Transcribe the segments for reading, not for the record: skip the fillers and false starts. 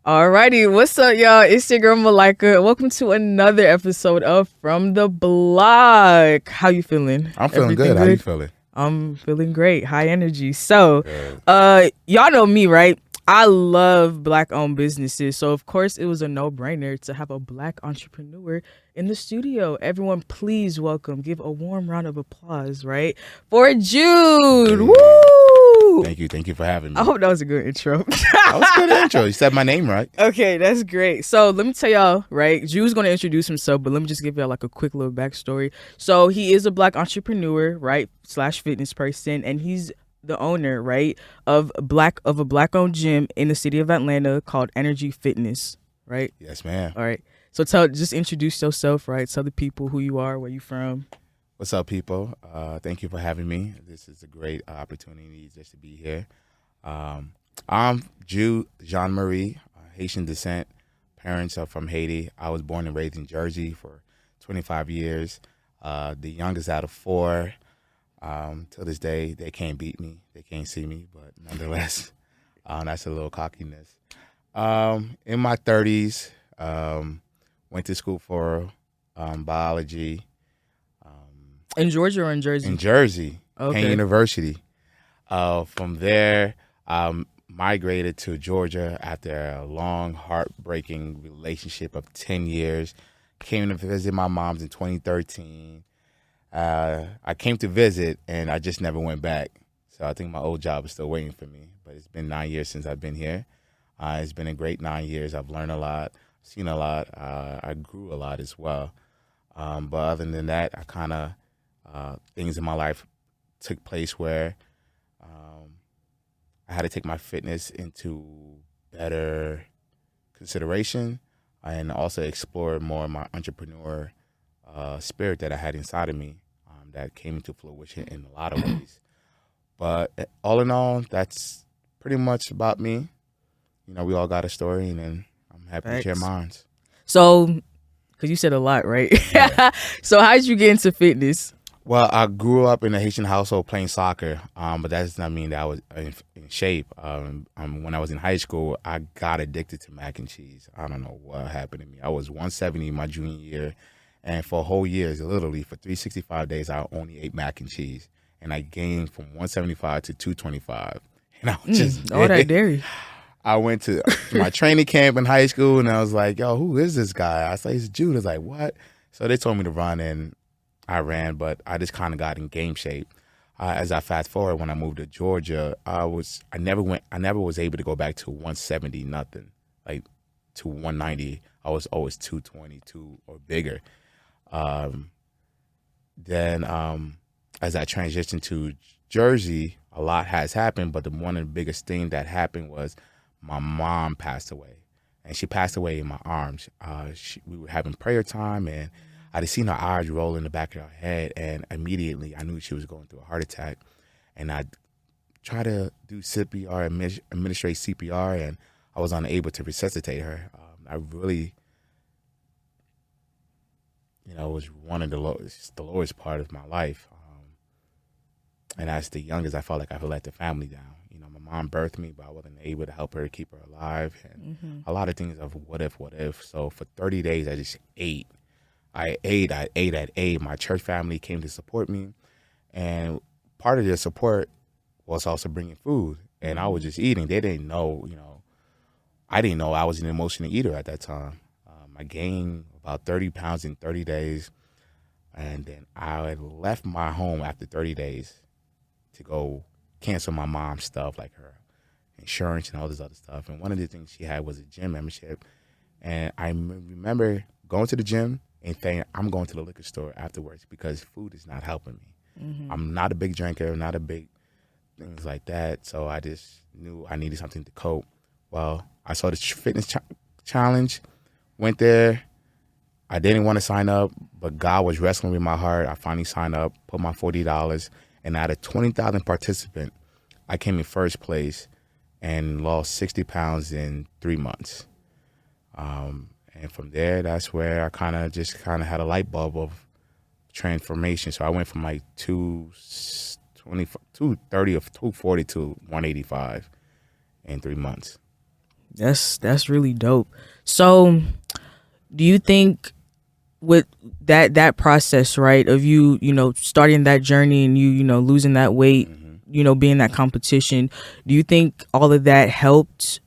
Alrighty, what's up, y'all? It's your girl Malika. Welcome to another episode of From the Block. How you feeling? I'm feeling Everything good. How you good? feeling? I'm feeling great. High energy. So, Good. y'all know me, right? I love black-owned businesses, so of course it was a no-brainer to have a black entrepreneur in the studio. Everyone, please welcome, give a warm round of applause, right, for Jude. Hey, Woo! thank you for having I me. hope that was a good intro. That was a good intro. You said my name right. Okay, that's great. So let me tell y'all, right? Drew's gonna introduce himself, but let me just give y'all like a quick little backstory. So he is a black entrepreneur, right? Slash fitness person, and he's the owner, right, of a black owned gym in the city of Atlanta called Energy Fitness, right? Yes, ma'am. All right. So just introduce yourself, right? Tell the people who you are, where you from. What's up, people? Thank you for having me. This is a great opportunity just to be here. I'm Jew Jean Marie, Haitian descent. Parents are from Haiti. I was born and raised in Jersey for 25 years. The youngest out of four. Till this day, they can't beat me. They can't see me, but nonetheless, that's a little cockiness. In my 30s, went to school for biology In Georgia or in in Jersey? Jersey, Penn Okay. University. From there, migrated to Georgia after a long, heartbreaking relationship of 10 years. Came to visit my mom's in 2013. I came to visit, and I just never went back. So I think my old job is still waiting for me. But it's been 9 years since I've been here. It's been a great 9 years. I've learned a lot, seen a lot. I grew a lot as well. But other than that, I kind of things in my life took place where um, I had to take my fitness into better consideration and also explore more of my entrepreneur spirit that I had inside of me that came into fruition in a lot of ways. But all in all, that's pretty much about me. You know, we all got a story, and then I'm happy to share Thanks. mine. So, because you said a lot, right? Yeah. So how did you get into fitness? Well, I grew up in a Haitian household playing soccer, but that does not mean that I was in shape. When I was in high school, I got addicted to mac and cheese. I don't know what happened to me. I was 170 my junior year, and for a whole year, literally for 365 days, I only ate mac and cheese, and I gained from 175 to 225. And I was just All that dairy. I went to my training camp in high school, and I was like, "Yo, who is this guy?" I said, "He's Jude." I was like, "What?" So they told me to run, and I ran, but I just kind of got in game shape. As I fast forward, when I moved to Georgia, I never was able to go back to 170 nothing, like to 190. I was always 222 or bigger. Um, then as I transitioned to Jersey, a lot has happened, but one of the biggest thing that happened was my mom passed away, and she passed away in my arms. We were having prayer time, and I just seen her eyes roll in the back of her head, and immediately I knew she was going through a heart attack. And I tried to do CPR, administrate CPR, and I was unable to resuscitate her. I really, was one of the lowest part of my life. And as the youngest, I felt like I let the family down. My mom birthed me, but I wasn't able to help her keep her alive, and a lot of things of what if. So for 30 days, I just ate. I ate. My church family came to support me, and part of their support was also bringing food, and I was just eating. They didn't know, I didn't know I was an emotional eater at that time. I gained about 30 pounds in 30 days, and then I left my home after 30 days to go cancel my mom's stuff, like her insurance and all this other stuff. And one of the things she had was a gym membership. And I remember going to the gym and saying, I'm going to the liquor store afterwards because food is not helping me. I'm not a big drinker, not a big things like that. So I just knew I needed something to cope. Well, I saw the challenge, went there. I didn't want to sign up, but God was wrestling with my heart. I finally signed up, put my $40, and out of 20,000 participants, I came in first place and lost 60 pounds in 3 months. And from there, that's where I kind of had a light bulb of transformation. So I went from like 230 or 240 to 185 in 3 months. That's really dope. So, do you think with that process, right, of you know, starting that journey and you know, losing that weight, Hmm. you know, being that competition, do you think all of that helped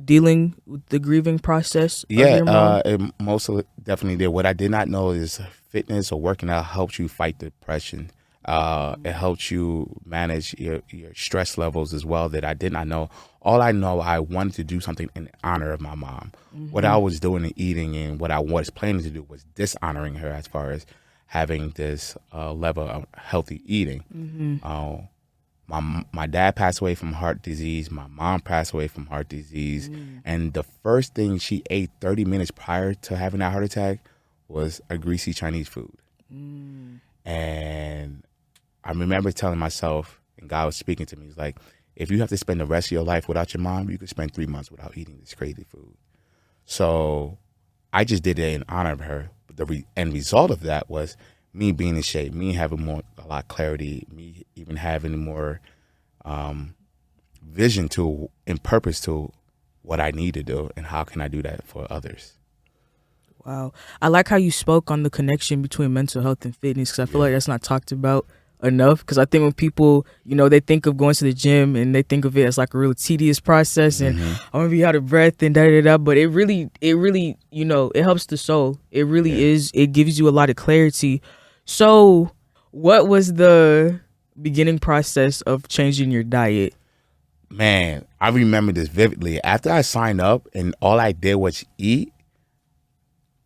dealing with the grieving process of Yeah, your mom? it most of it definitely did. What I did not know is fitness or working out helps you fight depression. It helps you manage your stress levels as well that I did not know. All I know, I wanted to do something in honor of my mom. What I Mm-hmm. was doing and eating and what I was planning to do was dishonoring her as far as having this level of healthy eating. Mm-hmm. Uh, my dad passed away from heart disease. My mom passed away from heart disease. And the first thing she ate 30 minutes prior to having that heart attack was a greasy Chinese food. Mm. And I remember telling myself, and God was speaking to me, He's like, if you have to spend the rest of your life without your mom, you could spend 3 months without eating this crazy food. So I just did it in honor of her. But the end result of that was me being in shape, me having a lot of clarity, me even having more um, vision to and purpose to what I need to do and how can I do that for others. Wow. I like how you spoke on the connection between mental health and fitness because I feel Yeah. like that's not talked about enough. Because I think when people, you know, they think of going to the gym and they think of it as like a really tedious process and Hmm. I'm gonna be out of breath and da da da. But it really, you know, it helps the soul. It really Yeah. is. It gives you a lot of clarity. So, what was the beginning process of changing your diet? Man, I remember this vividly. After I signed up and all I did was eat,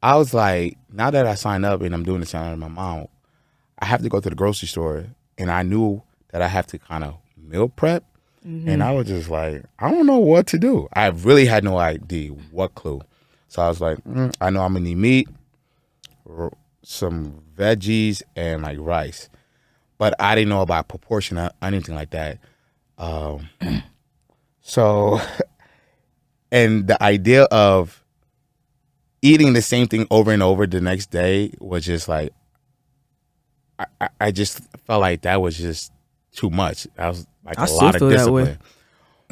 I was like, now that I signed up and I'm doing this on my mom, I have to go to the grocery store. And I knew that I have to kind of meal prep. And Mm-hmm. I was just like, I don't know what to do. I really had no idea, what clue. So I was like, I know I'm going to need meat, some veggies, and like rice. But I didn't know about proportion or anything like that. Um, so, and the idea of eating the same thing over and over the next day was just like, I just felt like that was just too much. That was like I a still lot of feel that way. discipline.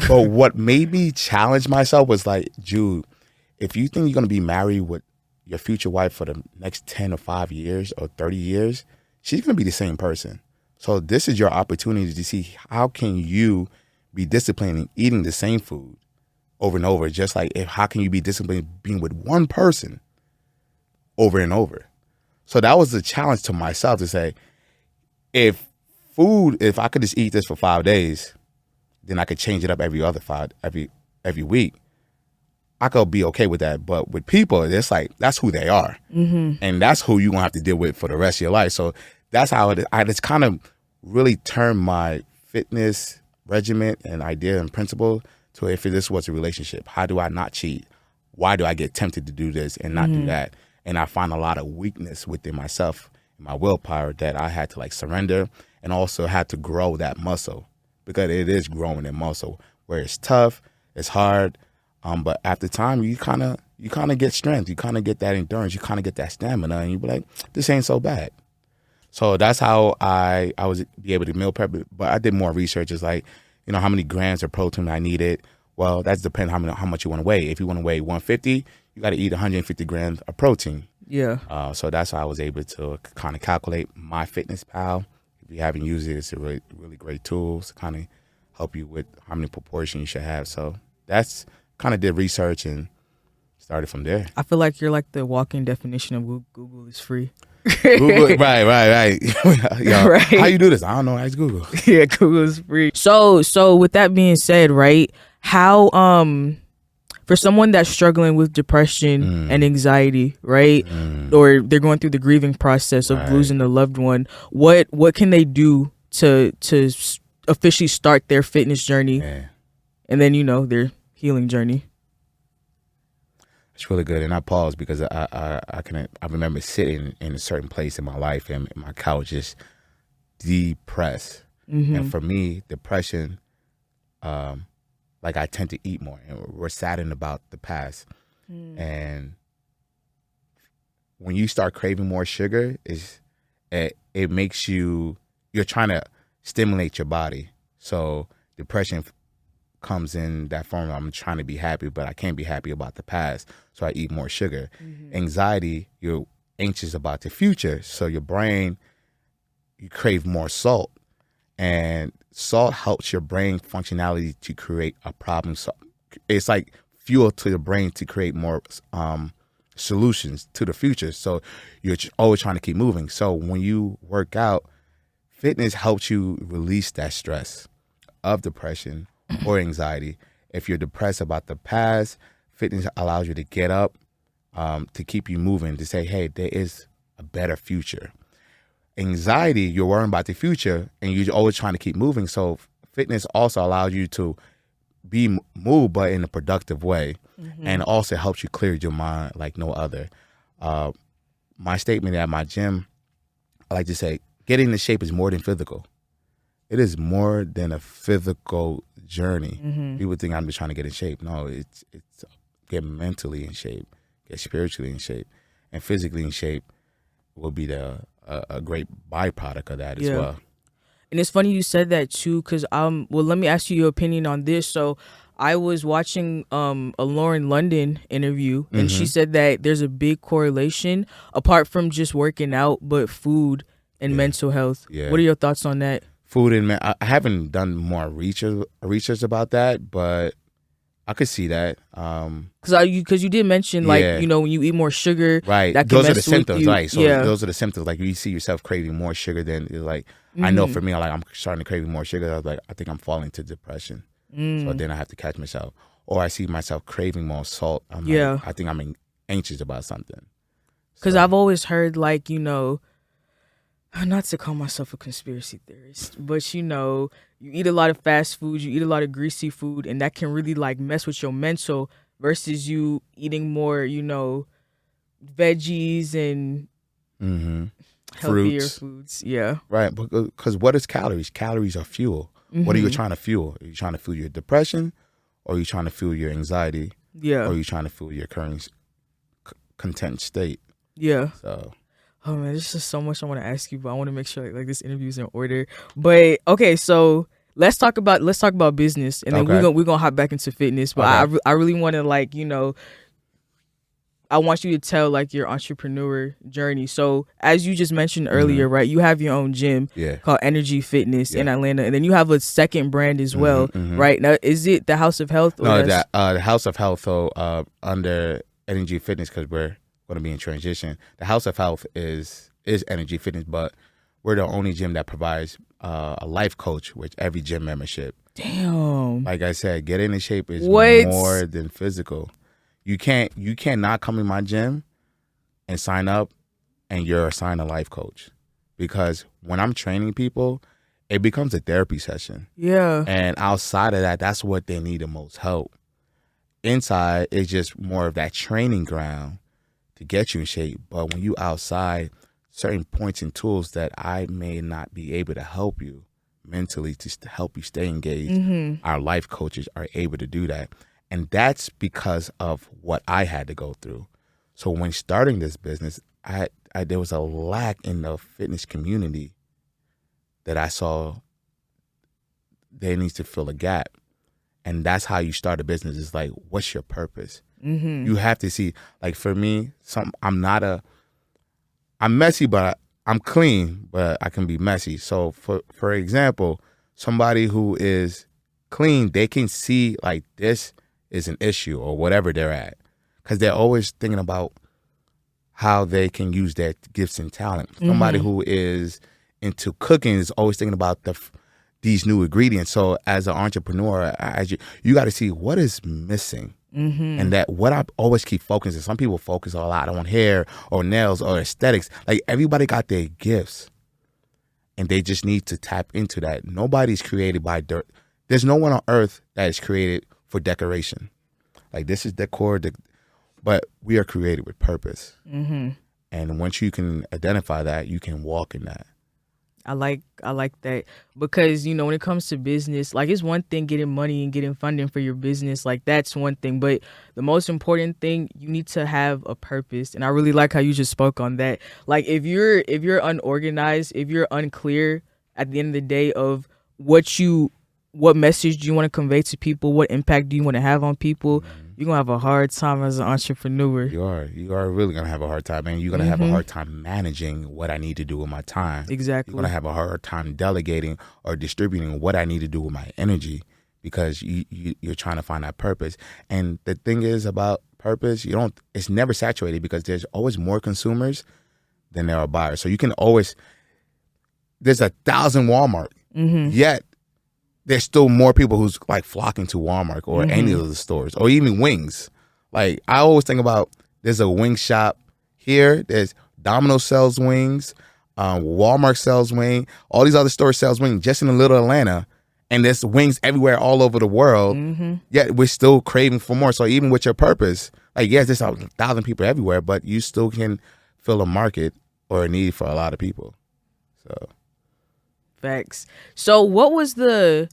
But what made me challenge myself was like, Jude, if you think you're going to be married with your future wife for the next 10 or 5 years or 30 years, she's going to be the same person. So this is your opportunity to see how can you be disciplined in eating the same food over and over. Just like how can you be disciplined being with one person over and over. So that was the challenge to myself to say, if I could just eat this for 5 days, then I could change it up every week. I could be okay with that. But with people, it's like that's who they are, and that's who you're gonna have to deal with for the rest of your life. So that's how I just kind of really turned my fitness regimen and idea and principle to if this was a relationship, how do I not cheat? Why do I get tempted to do this and not do that? And I find a lot of weakness within myself, my willpower that I had to like surrender and also had to grow that muscle because it is growing in muscle where it's tough, it's hard, but after time you kind of get strength, you kind of get that endurance, you kind of get that stamina, and you be like, this ain't so bad. So that's how I was be able to meal prep. But I did more research. It's like, how many grams of protein I needed. Well, that depends how much you want to weigh. If you want to weigh 150, you got to eat 150 grams of protein. Yeah. So that's how I was able to kind of calculate MyFitnessPal. If you haven't used it, it's a really, really great tool to kind of help you with how many proportions you should have. So that's kind of did research and started from there. I feel like you're like the walking definition of Google is free. Google, right. Yo, Right. How you do this? I don't know. Ask Google. Yeah, Google is free. So with that being said, right? How for someone that's struggling with depression and anxiety, right? Or they're going through the grieving process of Right. losing a loved one, what can they do to officially start their fitness journey Yeah. and then their healing journey? It's really good, and I pause because I remember sitting in a certain place in my life and my couch just depressed, and for me, depression, like I tend to eat more, and we're saddened about the past, and when you start craving more sugar, it makes you're trying to stimulate your body, so depression comes in that form. I'm trying to be happy, but I can't be happy about the past, so I eat more sugar. Anxiety, you're anxious about the future, so your brain, you crave more salt, and salt helps your brain functionality to create a problem. So it's like fuel to your brain to create more solutions to the future. So you're always trying to keep moving. So when you work out, fitness helps you release that stress of depression or anxiety. If you're depressed about the past, fitness allows you to get up, to keep you moving, to say, hey, there is a better future. Anxiety, you're worrying about the future and you're always trying to keep moving. So fitness also allows you to be moved, but in a productive way. And also helps you clear your mind like no other. My statement at my gym, I like to say, getting into shape is more than physical. It is more than a physical journey. People think I'm just trying to get in shape. No, it's get mentally in shape, get spiritually in shape, and physically in shape will be a great byproduct of that as well. And it's funny you said that too, because well, let me ask you your opinion on this. So I was watching a Lauren London interview, and she said that there's a big correlation apart from just working out, but food and mental health. What are your thoughts on that? Food and I haven't done more research about that, but I could see that. Because you did mention like when you eat more sugar, right? That those are the symptoms, right? So yeah. those are the symptoms. Like you see yourself craving more sugar, then you're like, I know for me, like I'm starting to crave more sugar. I was like, I think I'm falling into depression. So then I have to catch myself, or I see myself craving more salt. I'm like, I think I'm anxious about something. Because I've always heard like not to call myself a conspiracy theorist, but you eat a lot of fast food, you eat a lot of greasy food, and that can really like mess with your mental versus you eating more, veggies and healthier foods. Yeah. Right. Because what is calories? Calories are fuel. What are you trying to fuel? Are you trying to fuel your depression, or are you trying to fuel your anxiety? Yeah. Or are you trying to fuel your current content state? Yeah. So. Oh man, there's just so much I want to ask you, but I want to make sure like this interview's in order. But okay, so let's talk about business, and then we're gonna hop back into fitness. But I really want to I want you to tell like your entrepreneur journey. So as you just mentioned earlier, right? You have your own gym called Energy Fitness in Atlanta, and then you have a second brand as well, right? Now, is it the House of Health? Or no, the House of Health. So under Energy Fitness, because we're going to be in transition. The House of Health is Energy Fitness, but we're the only gym that provides a life coach with every gym membership. Damn. Like I said, getting in shape is more than physical. You cannot come in my gym and sign up and you're assigned a life coach, because when I'm training people, it becomes a therapy session. Yeah. And outside of that, that's what they need the most help. Inside is just more of that training ground to get you in shape. But when you outside, certain points and tools that I may not be able to help you mentally to help you stay engaged, our life coaches are able to do that. And that's because of what I had to go through. So when starting this business, there was a lack in the fitness community that I saw they need to fill a gap. And that's how you start a business. It's like, what's your purpose? You have to see, like for me, I'm messy, but I'm clean, but I can be messy. So for example, somebody who is clean, they can see like this is an issue or whatever they're at, because they're always thinking about how they can use their gifts and talent. Somebody who is into cooking is always thinking about these new ingredients. So as an entrepreneur, you got to see what is missing. And that what I always keep focusing. Some people focus a lot on hair or nails or aesthetics. Like everybody got their gifts, and they just need to tap into that. Nobody's created by dirt. There's no one on earth that is created for decoration. Like this is decor, but we are created with purpose. And once you can identify that, you can walk in that. I like that, because when it comes to business, like it's one thing getting money and getting funding for your business, like that's one thing, but the most important thing, you need to have a purpose. And I really like how you just spoke on that. Like if you're unorganized, if you're unclear at the end of the day of what you what message do you want to convey to people? What impact do you want to have on people? You're going to have a hard time as an entrepreneur. You are really going to have a hard time, and you're going to have a hard time managing what I need to do with my time. Exactly. You're going to have a hard time delegating or distributing what I need to do with my energy, because you're trying to find that purpose. And the thing is about purpose, it's never saturated, because there's always more consumers than there are buyers. So you can always, there's 1,000 Walmart, yet there's still more people who's like flocking to Walmart or any of the stores, or even wings. Like, I always think about, there's a wing shop here. There's Domino's sells wings, Walmart sells wing, all these other stores sells wing just in Little Atlanta, and there's wings everywhere all over the world. Yet we're still craving for more. So even with your purpose, like, yes, there's 1,000 people everywhere, but you still can fill a market or a need for a lot of people. So. Facts. So what was the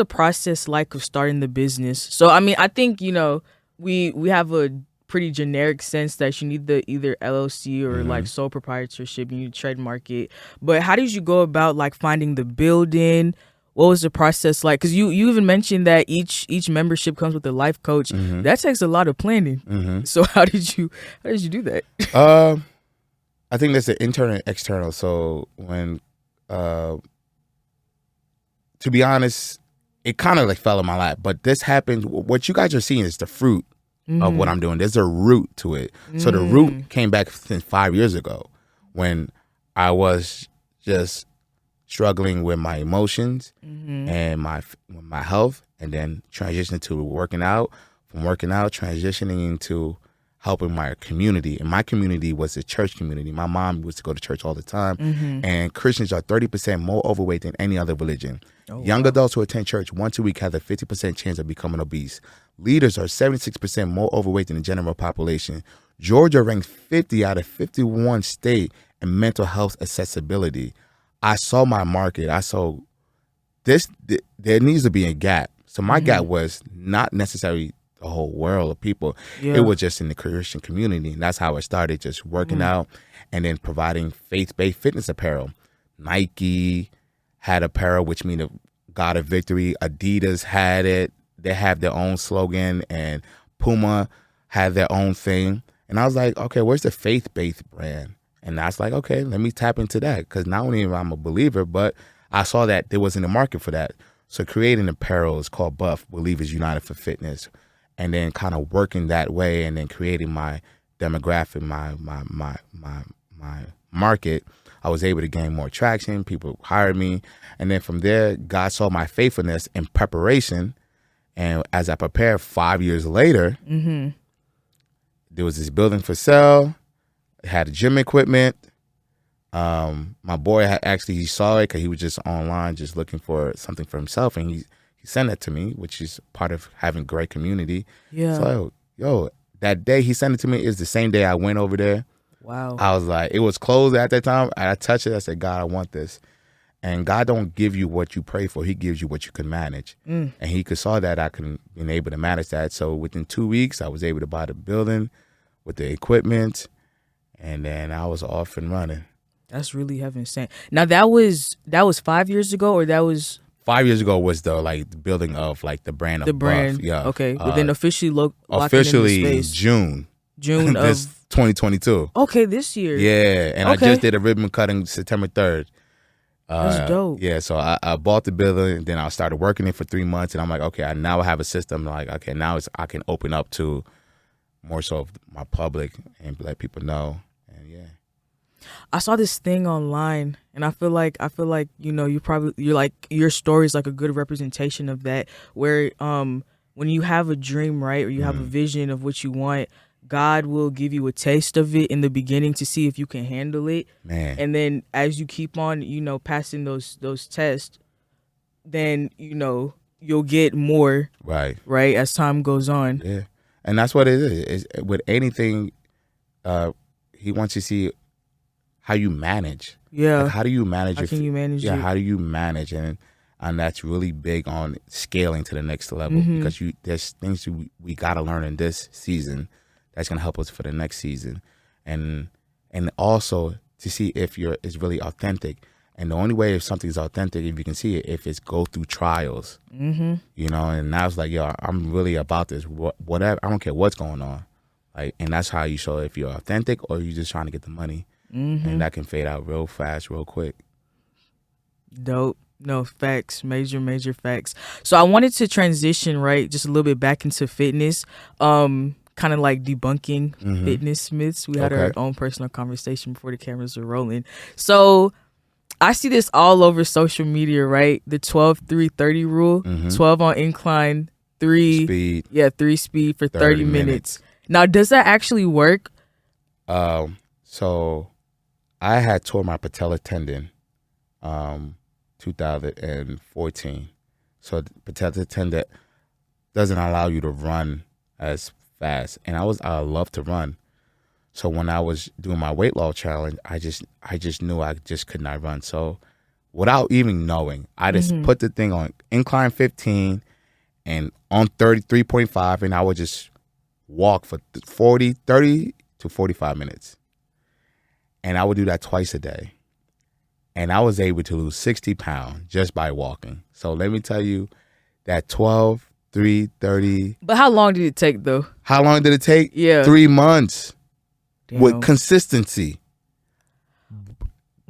process like of starting the business? So I mean, I think, you know, we have a pretty generic sense that you need the either LLC or like sole proprietorship, you need to trademark it. But how did you go about like finding the building? What was the process like? Because you even mentioned that each membership comes with a life coach. That takes a lot of planning. So how did you do that? I think there's an internal and external. So when to be honest, it kind of like fell in my lap. But this happened. What you guys are seeing is the fruit of what I'm doing. There's a root to it. So the root came back since 5 years ago, when I was just struggling with my emotions and my health, and then transitioning to working out. From working out, transitioning into helping my community. And my community was a church community. My mom used to go to church all the time. And Christians are 30% more overweight than any other religion. Young adults who attend church once a week have a 50% chance of becoming obese. Leaders are 76% more overweight than the general population. Georgia ranked 50 out of 51 state in mental health accessibility. I saw my market. I saw this. There needs to be a gap. So my gap was not necessarily the whole world of people. It was just in the Christian community. And that's how I started, just working out and then providing faith-based fitness apparel. Nike had apparel, which means God of Victory. Adidas had it. They have their own slogan, and Puma had their own thing. And I was like, okay, where's the faith-based brand? And I was like, okay, let me tap into that, because not only am I a believer, but I saw that there wasn't a market for that. So creating apparel is called Buff, Believers United for Fitness, and then kind of working that way, and then creating my demographic, my market. I was able to gain more traction. People hired me. And then from there, God saw my faithfulness in preparation. And as I prepared 5 years later, there was this building for sale. It had gym equipment. My boy he saw it because he was just online, just looking for something for himself. And he sent it to me, which is part of having a great community. Yeah. So, that day he sent it to me is the same day I went over there. Wow. I was like, it was closed at that time. I touched it. I said, God, I want this. And God don't give you what you pray for. He gives you what you can manage. And he saw that I could been able to manage that. So within 2 weeks, I was able to buy the building with the equipment. And then I was off and running. That's really heaven sent. Now that was 5 years ago, or that was 5 years ago was the building of like the brand of brand. Buff. Yeah. Okay. But then officially officially in the space. June this of 2022. Okay, this year. Yeah, and Okay. I just did a ribbon cutting September 3rd. That's dope. Yeah, so I bought the building, and then I started working it for 3 months, and I'm like, okay, now I have a system. Like, okay, now I can open up to more so of my public and let people know. And yeah, I saw this thing online, and I feel like you're like, your story is like a good representation of that. Where when you have a dream, right, or you have a vision of what you want, God will give you a taste of it in the beginning to see if you can handle it. Man. And then as you keep on, passing those tests, then, you'll get more. Right. Right. As time goes on. Yeah. And that's what it is. With anything, he wants to see how you manage. Yeah. Like, how do you manage? How can you manage it? How do you manage? And that's really big on scaling to the next level, because there's things we got to learn in this season that's going to help us for the next season. And also to see if it's really authentic. And the only way if something's authentic, if you can see it, if it's go through trials, Mm-hmm. you know. And I was like, yo, I'm really about this. Whatever, I don't care what's going on. Like, and that's how you show if you're authentic or you're just trying to get the money. Mm-hmm. And that can fade out real fast, real quick. Dope. No, facts. Major facts. So I wanted to transition, right, just a little bit back into fitness. Kind of like debunking fitness myths. We had our own personal conversation before the cameras were rolling. So I see this all over social media, right? The 12-3-30 rule. 12 on incline, 3 Speed. Yeah, 3 speed for 30 minutes. Now, does that actually work? So I had tore my patella tendon 2014. So the patella tendon doesn't allow you to run as fast. And I love to run. So when I was doing my weight loss challenge, I just knew I just could not run. So without even knowing, I just put the thing on incline 15 and on 33.5, and I would just walk for 30 to 45 minutes. And I would do that twice a day. And I was able to lose 60 pounds just by walking. So let me tell you that 12, 3, 30. But how long did it take, though? How long did it take? Yeah. 3 months. Damn. With consistency.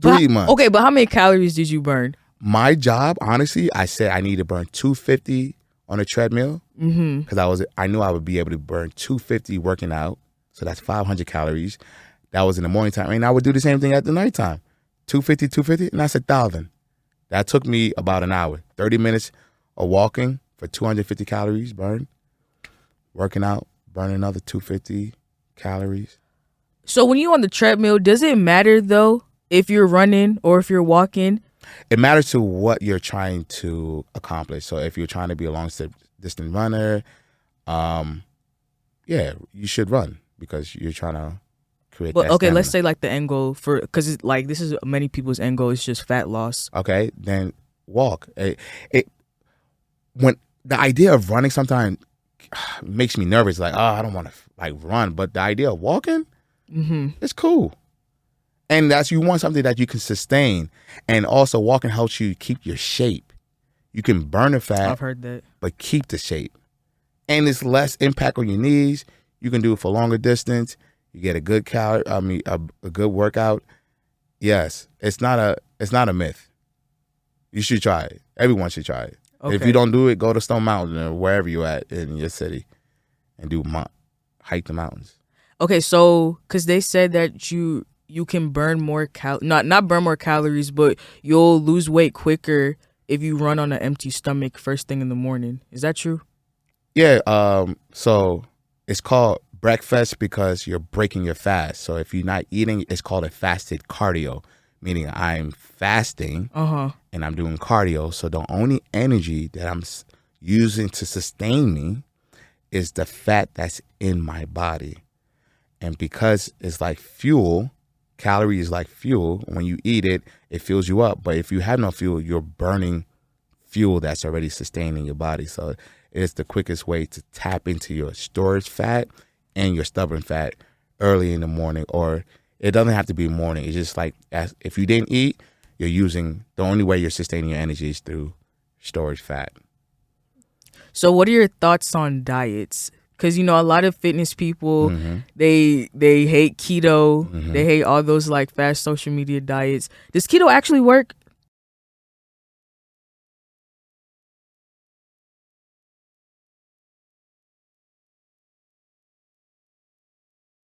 3 months. Okay, but how many calories did you burn? My job, honestly, I said I need to burn 250 on a treadmill because I knew I would be able to burn 250 working out. So that's 500 calories. That was in the morning time. And I would do the same thing at the nighttime. 250, and that's 1,000. That took me about an hour. 30 minutes of walking for 250 calories burned. Working out, burn another 250 calories. So when you're on the treadmill, does it matter, though, if you're running or if you're walking? It matters to what you're trying to accomplish. So if you're trying to be a long-distance runner, yeah, you should run because you're trying to create that okay, stamina. let's say like the end goal for, because like this is many people's end goal is just fat loss. Okay, then walk. When the idea of running sometimes makes me nervous, like, oh, I don't want to like run, but the idea of walking, it's cool. And you want something that you can sustain. And also walking helps you keep your shape. You can burn the fat. I've heard that. But keep the shape. And it's less impact on your knees. You can do it for longer distance. You get a good a good workout. Yes, it's not a myth. You should try it. Everyone should try it. Okay. If you don't do it, go to Stone Mountain or wherever you're at in your city and hike the mountains. Okay, so because they said that you can burn more not burn more calories, but you'll lose weight quicker if you run on an empty stomach first thing in the morning. Is that true? Yeah. So it's called breakfast because you're breaking your fast. So if you're not eating, it's called a fasted cardio, meaning I'm fasting and I'm doing cardio. So the only energy that I'm using to sustain me is the fat that's in my body. And because it's like fuel, calorie is like fuel. When you eat it, it fills you up. But if you have no fuel, you're burning fuel that's already sustaining your body. So it's the quickest way to tap into your storage fat and your stubborn fat early in the morning. Or it doesn't have to be morning. It's just like if you didn't eat, you're using the only way you're sustaining your energy is through storage fat. So what are your thoughts on diets? Because, a lot of fitness people, they hate keto. They hate all those like fast social media diets. Does keto actually work?